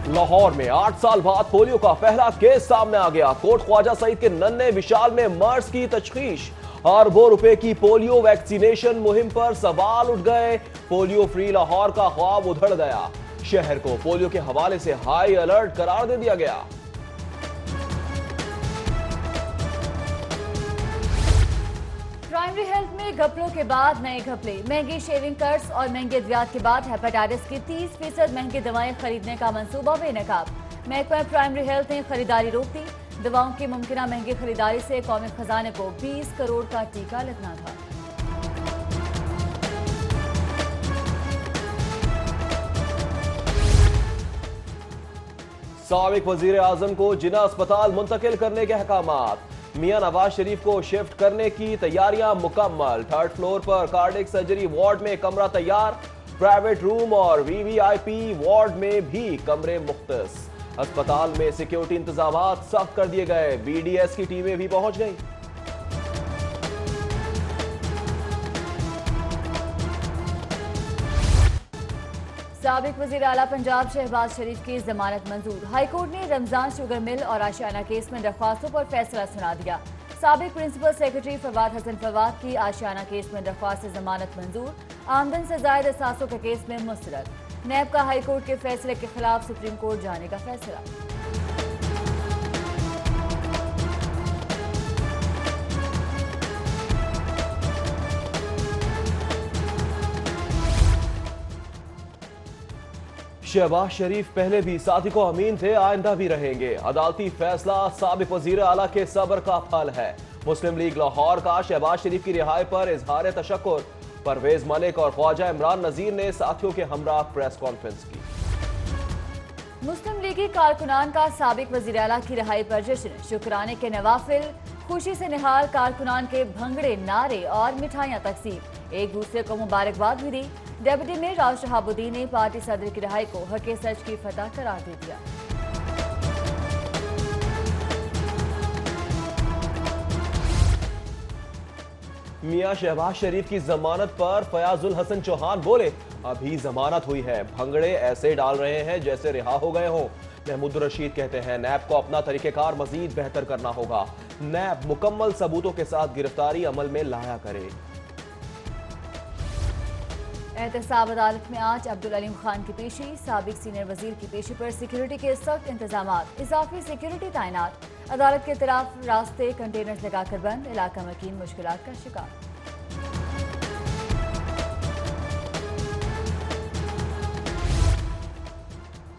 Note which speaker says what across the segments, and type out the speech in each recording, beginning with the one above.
Speaker 1: लाहौर में 8 साल बाद पोलियो का पहला केस सामने आ गया। कोट ख्वाजा सईद के नन्हे विशाल में मर्स की तशखीश। अरबों रुपए की पोलियो वैक्सीनेशन मुहिम पर सवाल उठ गए। पोलियो फ्री लाहौर का ख्वाब उधड़ गया। शहर को पोलियो के हवाले से हाई अलर्ट करार दे दिया गया।
Speaker 2: प्राइमरी हेल्थ में घपलों के बाद नए घपले। महंगी शेविंग कर्स और महंगे अद्वियात के बाद हेपेटाइटिस की 30% महंगी दवाएं खरीदने का मंसूबा बेनकाब। महकमा प्राइमरी हेल्थ ने खरीदारी रोक दी। दवाओं की मुमकिन महंगी खरीदारी से कौमी खजाने को 20 करोड़ का टीका लगना था।
Speaker 1: साबिक वजीर आजम को जिना अस्पताल मुंतकिल करने के अहकामात। मियां नवाज शरीफ को शिफ्ट करने की तैयारियां मुकम्मल। 3rd फ्लोर पर कार्डिक सर्जरी वार्ड में कमरा तैयार। प्राइवेट रूम और वीवीआईपी वार्ड में भी कमरे मुख्तस। अस्पताल में सिक्योरिटी इंतजामात सख्त कर दिए गए। बीडीएस की टीमें भी पहुंच गई।
Speaker 2: साबिक वजीर आला पंजाब शहबाज शरीफ की जमानत मंजूर। हाईकोर्ट ने रमजान शुगर मिल और आशियाना केस में दरख्वास्तों पर फैसला सुना दिया। साबिक प्रिंसिपल सेक्रेटरी फवाद हसन फवाद की आशियाना केस में दरख्वास्त जमानत मंजूर। आमदन से जायद असासों के केस में मुस्तरद। नैब का हाईकोर्ट के फैसले के खिलाफ सुप्रीम कोर्ट जाने का फैसला।
Speaker 1: शहबाज शरीफ पहले भी सादिको अमीन थे, आइंदा भी रहेंगे। अदालती फैसला साबिक वजीर आला के सब्र का फल है। मुस्लिम लीग लाहौर का शहबाज शरीफ की रिहाई पर इजहार तशक्कुर। परवेज मलिक और ख्वाजा इमरान नजीर ने साथियों के हमरा प्रेस कॉन्फ्रेंस की।
Speaker 2: मुस्लिम लीगी कारकुनान का साबिक वजीर आला की रिहाई पर जश्न। शुक्राने के नवाफिल, खुशी से निहाल कारकुनान के भंगड़े, नारे और मिठाइयां तकसीम। एक दूसरे को मुबारकबाद भी दी। डेप्यूटी मेयर राव शहाबुद्दीन ने पार्टी सदर की रिहाई को हक सच की फतह करार दे दिया।
Speaker 1: मियां शहबाज शरीफ की जमानत पर फयाजुल हसन चौहान बोले, अभी जमानत हुई है, भंगड़े ऐसे डाल रहे हैं जैसे रिहा हो गए हों। महमूद रशीद कहते हैं नैब को अपना तरीकेकार मजीद बेहतर करना होगा। नैब मुकम्मल सबूतों के साथ गिरफ्तारी अमल में लाया करे।
Speaker 2: एहतसाब अदालत में आज अब्दुल अलीम खान की पेशी। साबिक सीनियर वजीर की पेशी पर सिक्योरिटी के सख्त इंतजामात। इजाफी सिक्योरिटी तैनात। अदालत के खिलाफ रास्ते कंटेनर लगाकर बंद। इलाका मकीन मुश्किलात का शिकार।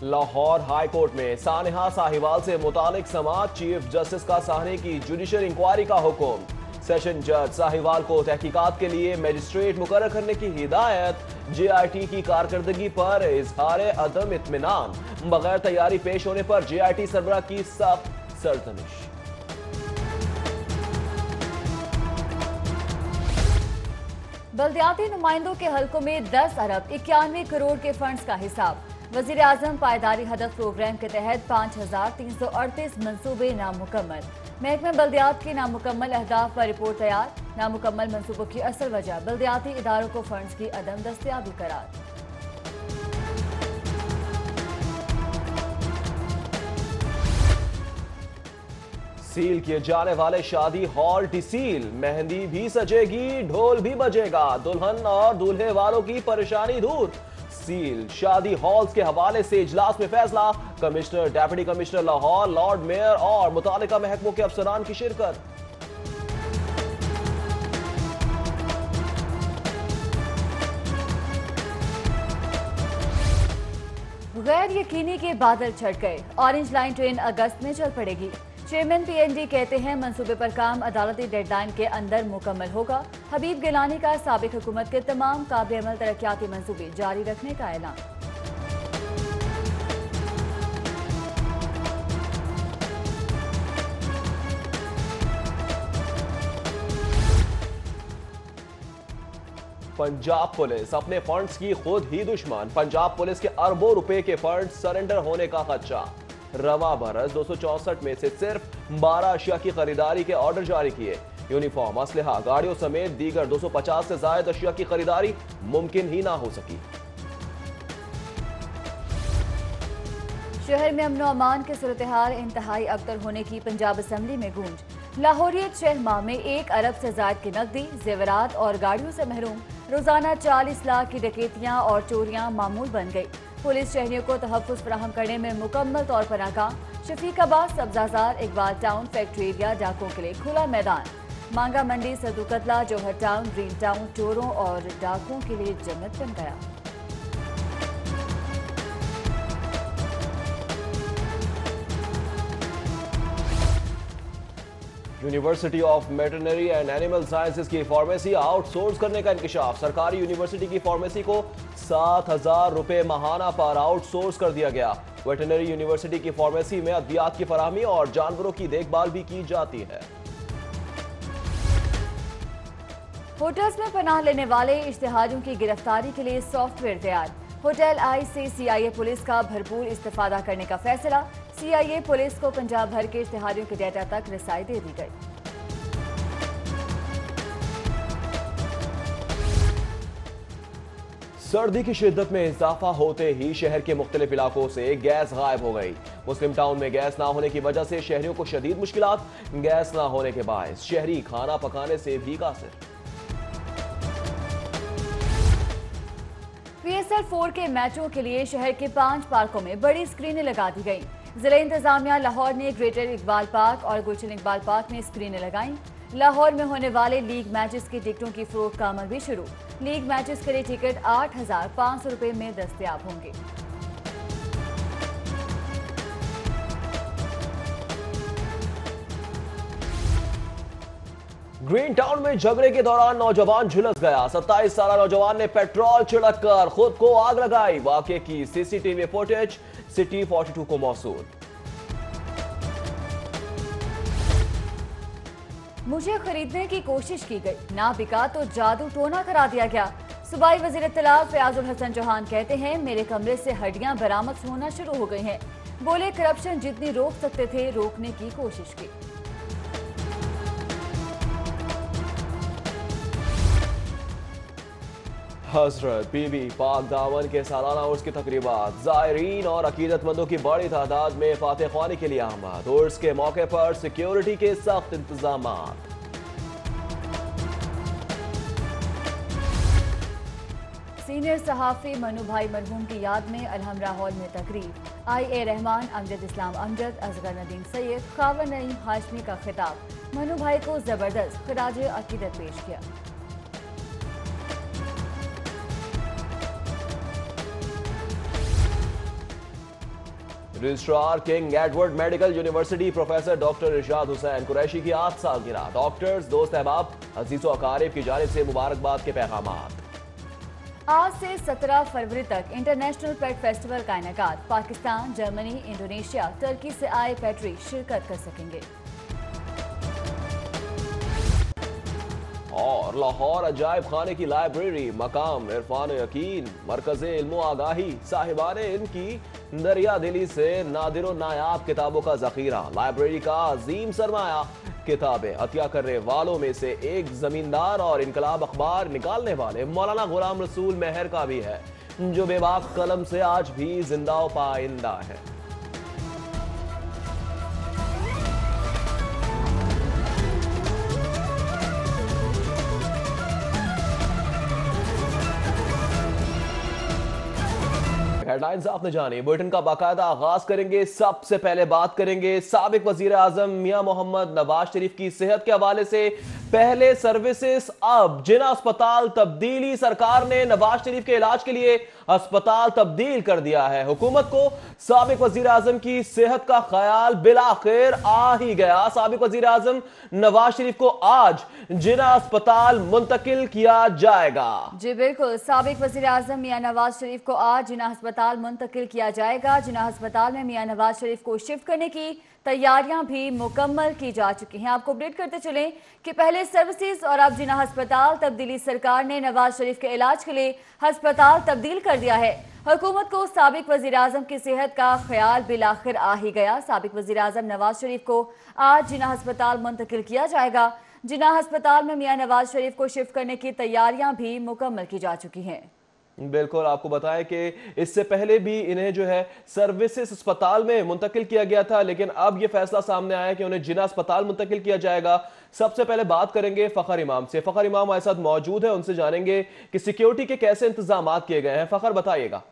Speaker 1: लाहौर हाई कोर्ट में सानेहा साहिवाल से मुतालिक समाअत। चीफ जस्टिस का साहनी की जुडिशल इंक्वायरी का हुक्म। सेशन जज साहिवाल को तहकीकात के लिए मजिस्ट्रेट मुकर्रर करने की हिदायत। जेआईटी की कारकर्दगी पर इजहार अदम इत्मीनान। बगैर तैयारी पेश होने पर जेआईटी सरबराह की सख्त सरजनिश।
Speaker 2: बल्दियाती नुमाइंदों के हलकों में 10 अरब 91 करोड़ के फंड्स का हिसाब। वजीर आजम पायदारी हदफ प्रोग्राम के तहत 5338 मंसूबे नामुकम्मल। महकमा बल्दियात की नामुकम्मल अहदाफ पर रिपोर्ट तैयार। नामुकम्मल मंसूबों की असल वजह बल्दियाती इदारों को फंड्स की अदम दस्तयाबी करार।
Speaker 1: सील किए जाने वाले शादी हॉल डिसील। मेहंदी भी सजेगी, ढोल भी बजेगा। दुल्हन और दूल्हे वालों की परेशानी दूर। सील शादी हॉल्स के हवाले से इजलास में फैसला। Commissioner, deputy commissioner Lahore, Lord mayor और मुतालिका महकमों के अफसरान की शिरकत।
Speaker 2: गैर यकीनी के बादल छट गए। ऑरेंज लाइन ट्रेन अगस्त में चल पड़ेगी। चेयरमैन पीएनडी कहते हैं मंसूबे पर काम अदालती डेडलाइन के अंदर मुकम्मल होगा। हबीब गिलानी का साबिक हुकूमत के तमाम काबिल अमल तरक्याती मंसूबे जारी रखने का ऐलान।
Speaker 1: पंजाब पुलिस अपने फंड्स की खुद ही दुश्मन। पंजाब पुलिस के अरबों रुपए के फंड सरेंडर होने का खदशा। रवा बरस 264 में से सिर्फ 12 अशिया की खरीदारी के ऑर्डर जारी किए। यूनिफॉर्म, असलहा, गाड़ियों समेत दीगर 250 से ज्यादा अशिया की खरीदारी मुमकिन ही ना हो सकी।
Speaker 2: शहर में अमन अमान के सूरत हाल इंतहाई अबतर होने की पंजाब असम्बली में गूंज। लाहौरियत 6 माह में 1 अरब से ज्यादा की नकदी, जेवरात और गाड़ियों से महरूम। रोजाना 40 लाख की डकैतियां और चोरियां मामूल बन गई। पुलिस शहरियों को तहफ़्फ़ुज़ फराहम करने में मुकम्मल तौर पर नाकाम। Shafiqabad, Sabzazar, Iqbal town, factory area, डाकों के लिए खुला मैदान। मांगा मंडी, सदुकतला, जौहर टाउन, ग्रीन टाउन चोरों और डाकों के लिए जन्नत बन गया।
Speaker 1: University of veterinary and animal sciences की फार्मेसी आउटसोर्स करने का इंकशाफ। सरकारी यूनिवर्सिटी की फार्मेसी को 7,000 रुपए माहाना पर आउटसोर्स कर दिया गया। वेटरनरी यूनिवर्सिटी की फार्मेसी में अद्वियात की फराहमी और जानवरों की देखभाल भी की जाती है।
Speaker 2: होटल्स में पनाह लेने वाले इश्तिहादियों की गिरफ्तारी के लिए सॉफ्टवेयर तैयार। होटल आई से CIA पुलिस का भरपूर इस्तेफादा करने का फैसला। CIA पुलिस को पंजाब भर के इश्तिहादियों के डेटा तक रसाई दे दी गई।
Speaker 1: सर्दी की शिद्दत में इजाफा होते ही शहर के मुख्तलिफ इलाकों से गैस गायब हो गई। मुस्लिम टाउन में गैस ना होने की वजह से शहरियों को शदीद मुश्किलात। गैस ना होने के बायस शहरी खाना पकाने से भी कासिर।
Speaker 2: PSL 4 के मैचों के लिए शहर के 5 पार्कों में बड़ी स्क्रीनें लगा दी गईं। जिला इंतजामिया लाहौर ने ग्रेटर इकबाल पार्क और गुलशन इकबाल पार्क में स्क्रीनें लगाईं। लाहौर में होने वाले लीग मैचेस की टिकटों की फरोख्त का अमल भी शुरू। लीग मैचेस के लिए टिकट 8,500 रुपए में दस्तयाब होंगे।
Speaker 1: ग्रीन टाउन में झगड़े के दौरान नौजवान झुलस गया। 27 साल नौजवान ने पेट्रोल छिड़क कर खुद को आग लगाई। वाकये की CCTV फुटेज सिटी 42 को मौसूल।
Speaker 2: मुझे खरीदने की कोशिश की गई, ना बिका तो जादू टोना करा दिया गया। सूबाई वजीर इत्तला फयाजुल हसन चौहान कहते हैं, मेरे कमरे से हड्डियां बरामद होना शुरू हो गई हैं। बोले, करप्शन जितनी रोक सकते थे रोकने की कोशिश की।
Speaker 1: हजरत बीबी पाक दामन के सालाना उर्स की तकरीबात। ज़ायरीन और अकीदतमंदों की बड़ी तादाद में फातह ख्वानी के लिए आमद। उर्स के मौके पर सिक्योरिटी के सख्त इंतजाम।
Speaker 2: सीनियर सहाफ़ी मनु भाई मरहूम की याद में अलहमरा हॉल में तकरीब। IA रहमान, अमजद इस्लाम अमजद, असगर नदीम सैयद, खावर नईम हाशमी का खिताब। मनु भाई को जबरदस्त खराज अकीदत पेश किया।
Speaker 1: Registrar King Edward medical university professor doctor Irshad Hussain Qureshi की 8 सालगिरह। डॉक्टर्स, दोस्त अहबाब, अजीज़ो अकारिब की जानिब से मुबारकबाद के पैगामात।
Speaker 2: आज से 17 फरवरी तक इंटरनेशनल पेट फेस्टिवल का इनेकाद। पाकिस्तान, जर्मनी, इंडोनेशिया, तुर्की से आए पेट्री शिरकत कर सकेंगे। और
Speaker 1: लाहौर अजायब खाने की लाइब्रेरी मकाम इरफान यकीन, मरकज़ इल्मो आगाही, साहिबाने इनकी दरिया दिली से नादिरो नायाब किताबों का जखीरा। लाइब्रेरी का अजीम सरमाया किताबें अतिया करने वालों में से एक जमींदार और इनकलाब अखबार निकालने वाले मौलाना गुलाम रसूल मेहर का भी है, जो बेबाक कलम से आज भी जिंदा व पाइंदा है। हेडलाइंस आपने जानी। बुलेटिन का बाकायदा आगाज करेंगे। सबसे पहले बात करेंगे साबिक वजीर आजम मियां मोहम्मद नवाज शरीफ की सेहत के हवाले से। पहले सर्विसेज अब जिना अस्पताल तब्दीली। सरकार ने नवाज शरीफ के इलाज के लिए अस्पताल तब्दील कर दिया है। हुकूमत को साबिक वजीर आजम की सेहत का ख्याल बिलाखिर आ ही गया। साबिक वजीर आजम नवाज शरीफ को आज जिना अस्पताल मुंतकिल किया जाएगा।
Speaker 2: जी बिल्कुल, साबिक वजीर आजम मियां नवाज शरीफ को आज जिना अस्पताल मुंतकिल किया जाएगा। जिना अस्पताल में मियां नवाज शरीफ को शिफ्ट करने की तैयारियां भी मुकम्मल की जा चुकी हैं। आपको अपडेट करते चलें कि पहले सर्विसेज और अब जिना अस्पताल तब्दीली। सरकार ने नवाज शरीफ के इलाज के लिए अस्पताल तब्दील कर दिया है। हुकूमत को साबिक वजीर आजम की सेहत का ख्याल बिलाखिर आ ही गया। साबिक वजीर आजम नवाज शरीफ को आज जिना अस्पताल मुंतकिल किया जाएगा। जिना अस्पताल में मियां नवाज शरीफ को शिफ्ट करने की तैयारियां भी मुकम्मल की जा चुकी हैं।
Speaker 1: बिल्कुल, आपको बताएं कि इससे पहले भी इन्हें जो है सर्विसेज अस्पताल में मुंतकिल किया गया था, लेकिन अब यह फैसला सामने आया कि उन्हें जिना अस्पताल मुंतकिल किया जाएगा। सबसे पहले बात करेंगे फखर इमाम से। फखर इमाम हमारे साथ मौजूद है, उनसे जानेंगे कि सिक्योरिटी के कैसे इंतजाम किए गए हैं। फखर, बताइएगा।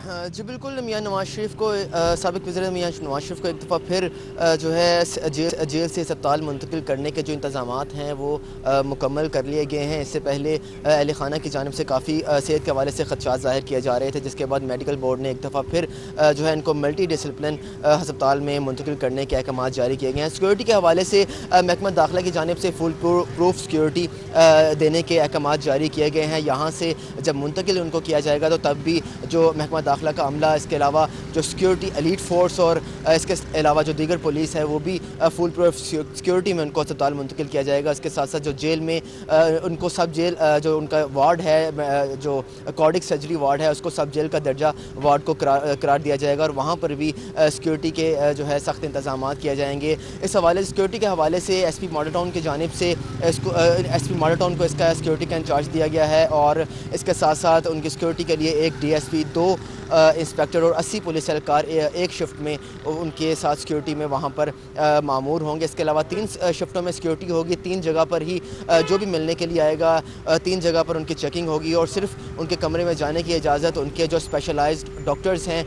Speaker 3: हाँ जी बिल्कुल, मियाँ नवाज शरीफ को साबिक़ वज़ीर मियाँ नवाज शरीफ को एक दफ़ा फिर जो है जेल से अस्पताल मुंतकिल करने के जो इंतज़ामात हैं वो मुकम्मल कर लिए गए हैं। इससे पहले अहल खाना की जानिब से काफ़ी सेहत के हवाले से खदशात ज़ाहिर किए जा रहे थे, जिसके बाद मेडिकल बोर्ड ने एक दफ़ा फिर जो है इनको मल्टी डिसिप्लिन अस्पताल में मुंतकिल करने के अहकाम जारी किए गए हैं। सिक्योरिटी के हवाले से महकमा दाखिला की जानिब से फुल प्रूफ सिक्योरिटी देने के अहकाम जारी किए गए हैं। यहाँ से जब मुंतकिल उनको किया जाएगा तो तब भी जो महकमा दाखिला का अमला, इसके अलावा जो सिक्योरिटी एलीट फोर्स और इसके अलावा जो दीगर पुलिस है वो भी फुल प्रूफ सिक्योरिटी में उनको अस्पताल मुंतकिल किया जाएगा। इसके साथ साथ जो जेल में उनको सब जेल जो उनका वार्ड है, जो कार्डिक सर्जरी वार्ड है, उसको सब जेल का दर्जा वार्ड को करार दिया जाएगा और वहाँ पर भी सिक्योरिटी के जो है सख्त इंतजाम किए जाएंगे। इस हवाले से सिक्योरिटी के हवाले से SP मॉडल टाउन की जानिब से इसको SP मॉडल टाउन को इसका सिक्योरिटी का इंचार्ज दिया गया है और इसके साथ साथ उनकी सिक्योरिटी के लिए एक DSP, 2 इंस्पेक्टर और 80 पुलिस एहलकार एक शिफ्ट में उनके साथ सिक्योरिटी में वहाँ पर मामूर होंगे। इसके अलावा 3 शिफ्टों में सिक्योरिटी होगी। 3 जगह पर ही जो भी मिलने के लिए आएगा 3 जगह पर उनकी चेकिंग होगी और सिर्फ उनके कमरे में जाने की इजाज़त उनके जो स्पेशलाइज्ड डॉक्टर्स हैं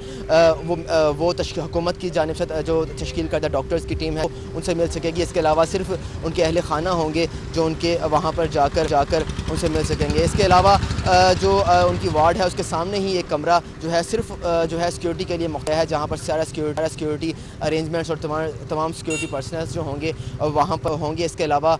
Speaker 3: वो हुकूमत की जानिब से जो तश्कील करदा डॉक्टर्स की टीम है उनसे मिल सकेगी। इसके अलावा सिर्फ उनके अहले खाना होंगे जो उनके वहाँ पर जाकर उनसे मिल सकेंगे। इसके अलावा जो उनकी वार्ड है उसके सामने ही एक कमरा जो है सिर्फ जो है सिक्योरिटी के लिए मुख्तैर है, जहाँ पर सारा सिक्योरिटी अरेंजमेंट्स और तमाम सिक्योरिटी पर्सनल्स जो होंगे वहाँ पर होंगे। इसके अलावा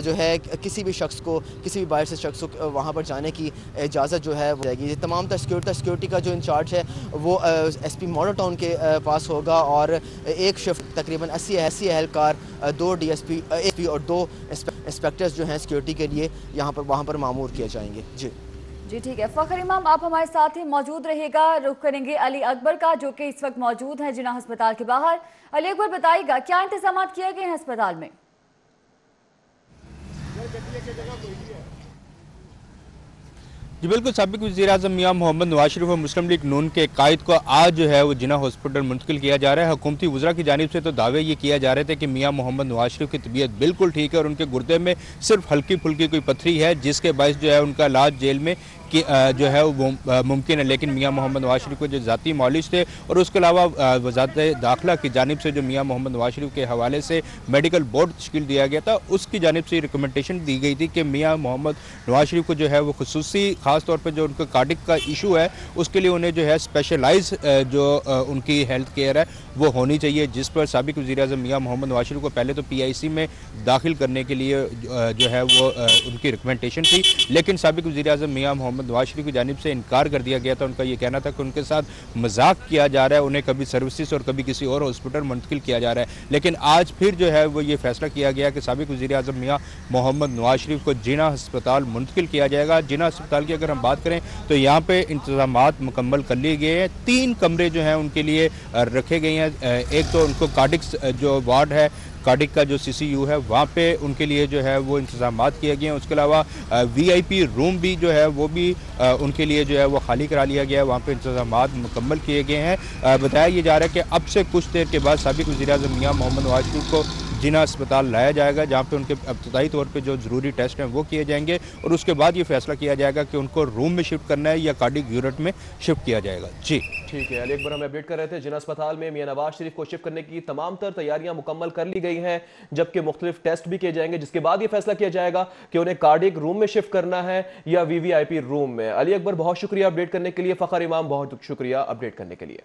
Speaker 3: जो है किसी भी शख्स को, किसी भी बाहर से शख्स को वहाँ पर जाने की इजाज़त जो है वो जाएगी। तमाम सिक्योरिटी का जो इंचार्ज है वो SP मॉडल टाउन के पास होगा और एक शिफ्ट तकरीबन 80 एहलकार, 2 DSP और 2 इंस्पेक्टर्स जो हैं सिक्योरिटी के लिए वहाँ पर मामूर किए जाएंगे।
Speaker 2: जी ठीक है। फखर इमाम, आप हमारे साथ ही मौजूद रहेगा। रुख करेंगे अली अकबर का, जो कि इस वक्त मौजूद हैं जिना अस्पताल के बाहर। अली अकबर, बताइएगा क्या इंतजाम किए गए हैं अस्पताल में?
Speaker 4: जी बिल्कुल, साबिक़ वज़ीर-ए-आज़म मियाँ मोहम्मद नवाज शरीफ और मुस्लिम लीग नून के कायद को आज जो है वो जिना हॉस्पिटल मुंतकिल किया जा रहा है। हुकूमती वज़रा की जानिब से तो दावे ये किया जा रहे थे कि मियाँ मोहम्मद नवाज शरीफ की तबीयत बिल्कुल ठीक है और उनके गुर्दे में सिर्फ हल्की फुल्की कोई पत्थरी है, जिसके बायस जो है उनका इलाज जेल में कि जो है वो मुमकिन है। लेकिन मियाँ मोहम्मद नवाज शरीफ को जो ज़ाती मौलिज थे और उसके अलावा वज़ारत दाखिला की जानिब से जो मियाँ मोहम्मद नवाज शरीफ के हवाले से मेडिकल बोर्ड तश्कील दिया गया था, उसकी जानिब से रिकमेंडेशन दी गई थी कि मियाँ मोहम्मद नवाज शरीफ को जो है वो खुसूसी ख़ास तौर पर जो उनका कार्डिक का इशू है उसके लिए उन्हें जो है स्पेशलाइज जो उनकी हेल्थ केयर है वो होनी चाहिए, जिस पर साबिक़ वज़ीर-ए-आज़म मियाँ मोहम्मद नवाज शरीफ को पहले तो PIC में दाखिल करने के लिए जो है वो उनकी रिकमेंडेशन थी। लेकिन साबिक़ वज़ीर-ए-आज़म मियाँ मोहम्मद नवाज शरीफ की जानिब से इनकार कर दिया गया था। उनका ये कहना था कि उनके साथ मजाक किया जा रहा है, उन्हें कभी सर्विसेज और कभी किसी और हॉस्पिटल मुंतकिल किया जा रहा है। लेकिन आज फिर जो है वो ये फैसला किया गया कि साबिक़ वज़ीर-ए-आज़म मियाँ मोहम्मद नवाज शरीफ को जिना अस्पताल मुंतकिल किया जाएगा। जिना अस्पताल की अगर हम बात करें तो यहाँ पे इंतजामात मुकम्मल कर लिए गए हैं। 3 कमरे जो हैं उनके लिए रखे गए हैं। एक तो उनको कार्डिक जो वार्ड है, कार्डिक का जो CCU है वहाँ पे उनके लिए जो है वो इंतजाम किए गए हैं। उसके अलावा VIP रूम भी जो है वो भी उनके लिए जो है वो खाली करा लिया गया है, वहाँ पे इंतजाम मुकम्मल किए गए हैं। बताया ये जा रहा है कि अब से कुछ देर के बाद साबिक़ वज़ीर-ए-आज़म मियाँ मोहम्मद नवाज शरीफ को जिना अस्पताल लाया जाएगा, जहाँ पे उनके इब्तदाई तौर पे जो ज़रूरी टेस्ट हैं वो किए जाएंगे और उसके बाद ये फैसला किया जाएगा कि उनको रूम में शिफ्ट करना है या कार्डिक यूनिट में शिफ्ट किया जाएगा। जी
Speaker 1: ठीक है, अली अकबर हमें अपडेट कर रहे थे। जिना अस्पताल में मियाँ नवाज शरीफ को शिफ्ट करने की तमाम तर तैयारियां मुकम्मल कर ली गई हैं, जबकि मुख्तलिफ टेस्ट भी किए जाएंगे, जिसके बाद ये फैसला किया जाएगा कि उन्हें कार्डिक रूम में शिफ्ट करना है या VVIP रूम में। अली अकबर, बहुत शुक्रिया अपडेट करने के लिए। फखर इमाम, बहुत शुक्रिया अपडेट करने के लिए।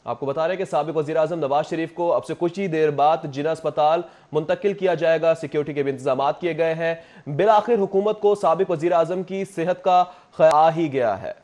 Speaker 1: आपको बता रहे हैं कि साबिक़ वज़ीर-ए-आज़म नवाज शरीफ को अब से कुछ ही देर बाद जिना अस्पताल मुंतकिल किया जाएगा। सिक्योरिटी के भी इंतजाम किए गए हैं। बिलाखिर हुकूमत को साबिक़ वज़ीर-ए-आज़म की सेहत का ख्याल आ ही गया है।